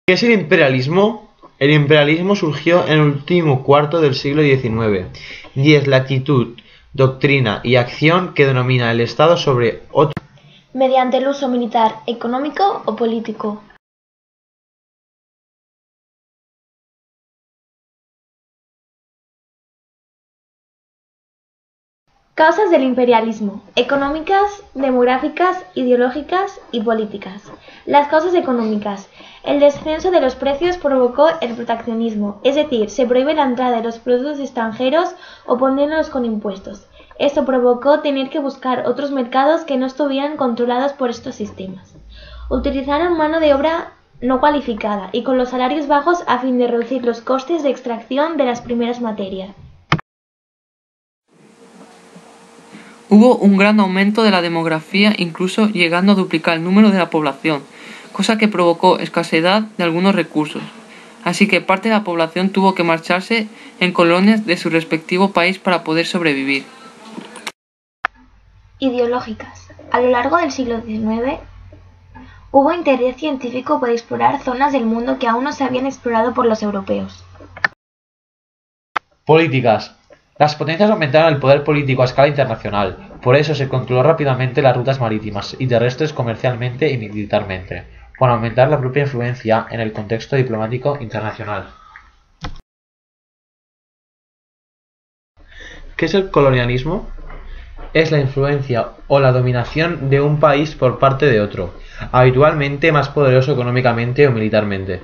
¿Qué es el imperialismo? El imperialismo surgió en el último cuarto del siglo XIX y es la actitud, doctrina y acción que domina el Estado sobre otro mediante el uso militar, económico o político. Causas del imperialismo: económicas, demográficas, ideológicas y políticas. Las causas económicas: el descenso de los precios provocó el proteccionismo, es decir, se prohíbe la entrada de los productos extranjeros o poniéndolos con impuestos. Esto provocó tener que buscar otros mercados que no estuvieran controlados por estos sistemas. Utilizaron mano de obra no cualificada y con los salarios bajos a fin de reducir los costes de extracción de las primeras materias. Hubo un gran aumento de la demografía, incluso llegando a duplicar el número de la población, cosa que provocó escasez de algunos recursos. Así que parte de la población tuvo que marcharse en colonias de su respectivo país para poder sobrevivir. Ideológicas. A lo largo del siglo XIX hubo interés científico por explorar zonas del mundo que aún no se habían explorado por los europeos. Políticas. Las potencias aumentaron el poder político a escala internacional, por eso se controló rápidamente las rutas marítimas y terrestres comercialmente y militarmente, para aumentar la propia influencia en el contexto diplomático internacional. ¿Qué es el colonialismo? Es la influencia o la dominación de un país por parte de otro, habitualmente más poderoso económicamente o militarmente,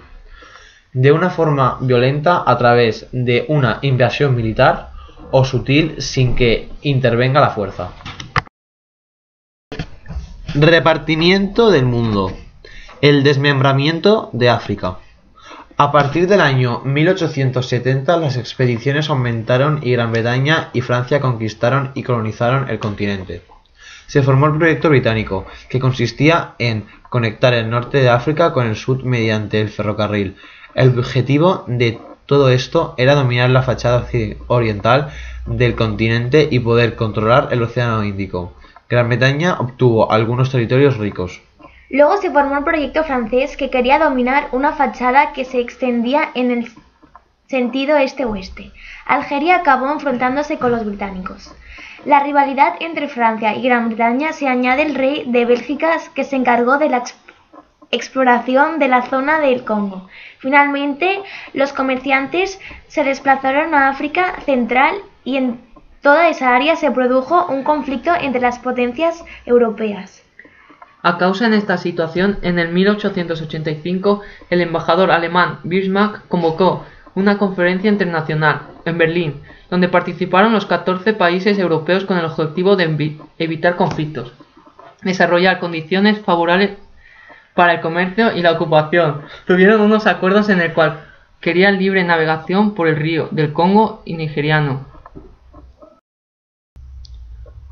de una forma violenta a través de una invasión militar o sutil sin que intervenga la fuerza. Repartimiento del mundo. El desmembramiento de África. A partir del año 1870 las expediciones aumentaron y Gran Bretaña y Francia conquistaron y colonizaron el continente. Se formó el proyecto británico, que consistía en conectar el norte de África con el sur mediante el ferrocarril. El objetivo de todo esto era dominar la fachada oriental del continente y poder controlar el Océano Índico. Gran Bretaña obtuvo algunos territorios ricos. Luego se formó el proyecto francés, que quería dominar una fachada que se extendía en el sentido este-oeste. Algeria acabó enfrentándose con los británicos. La rivalidad entre Francia y Gran Bretaña se añade el rey de Bélgica, que se encargó de la exploración de la zona del Congo. Finalmente, los comerciantes se desplazaron a África Central y en toda esa área se produjo un conflicto entre las potencias europeas. A causa de esta situación, en el 1885, el embajador alemán Bismarck convocó una conferencia internacional en Berlín, donde participaron los 14 países europeos con el objetivo de evitar conflictos, desarrollar condiciones favorables para el comercio y la ocupación. Tuvieron unos acuerdos en el cual querían libre navegación por el río del Congo y nigeriano.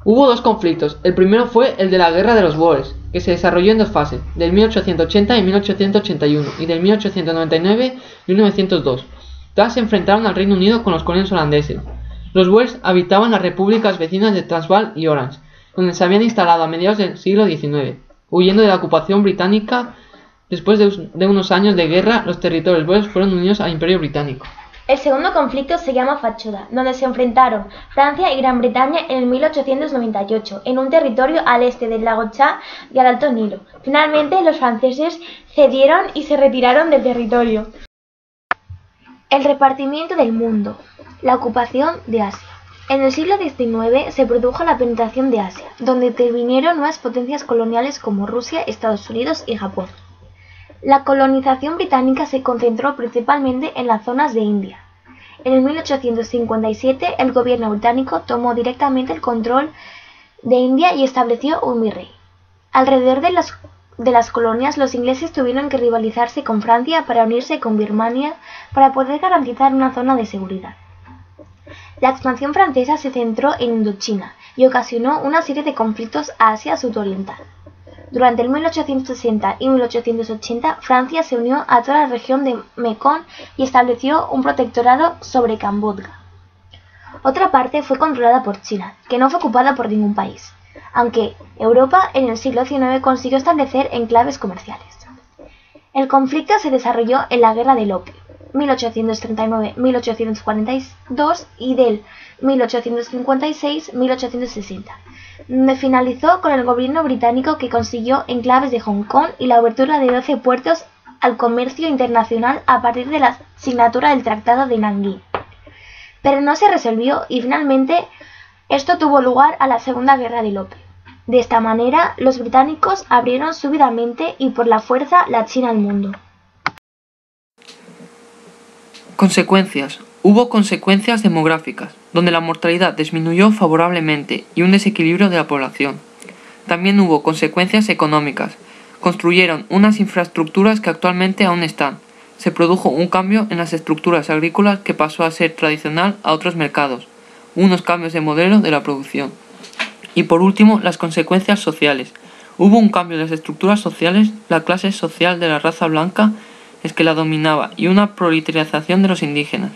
Hubo dos conflictos. El primero fue el de la Guerra de los Boers, que se desarrolló en dos fases, del 1880 y 1881 y del 1899 y 1902. Todas se enfrentaron al Reino Unido con los colonios holandeses. Los Boers habitaban las repúblicas vecinas de Transvaal y Orange, donde se habían instalado a mediados del siglo XIX. Huyendo de la ocupación británica, después de unos años de guerra, los territorios boers fueron unidos al Imperio Británico. El segundo conflicto se llama Fachoda, donde se enfrentaron Francia y Gran Bretaña en el 1898, en un territorio al este del lago Chad y al Alto Nilo. Finalmente, los franceses cedieron y se retiraron del territorio. El repartimiento del mundo. La ocupación de Asia. En el siglo XIX se produjo la penetración de Asia, donde intervinieron nuevas potencias coloniales como Rusia, Estados Unidos y Japón. La colonización británica se concentró principalmente en las zonas de India. En el 1857 el gobierno británico tomó directamente el control de India y estableció un virrey. Alrededor de las colonias, los ingleses tuvieron que rivalizarse con Francia para unirse con Birmania para poder garantizar una zona de seguridad. La expansión francesa se centró en Indochina y ocasionó una serie de conflictos a Asia sudoriental. Durante el 1860 y 1880, Francia se unió a toda la región de Mekong y estableció un protectorado sobre Camboya. Otra parte fue controlada por China, que no fue ocupada por ningún país, aunque Europa en el siglo XIX consiguió establecer enclaves comerciales. El conflicto se desarrolló en la Guerra del Opio, 1839-1842 y del 1856-1860, donde finalizó con el gobierno británico que consiguió enclaves de Hong Kong y la abertura de 12 puertos al comercio internacional a partir de la signatura del Tratado de Nankín. Pero no se resolvió y finalmente esto tuvo lugar a la Segunda Guerra del Opio. De esta manera, los británicos abrieron súbitamente y por la fuerza la China al mundo. Consecuencias. Hubo consecuencias demográficas, donde la mortalidad disminuyó favorablemente y un desequilibrio de la población. También hubo consecuencias económicas. Construyeron unas infraestructuras que actualmente aún están. Se produjo un cambio en las estructuras agrícolas que pasó a ser tradicional a otros mercados. Unos cambios de modelo de la producción. Y por último, las consecuencias sociales. Hubo un cambio en las estructuras sociales, la clase social de la raza blanca es que la dominaba y una proletarización de los indígenas.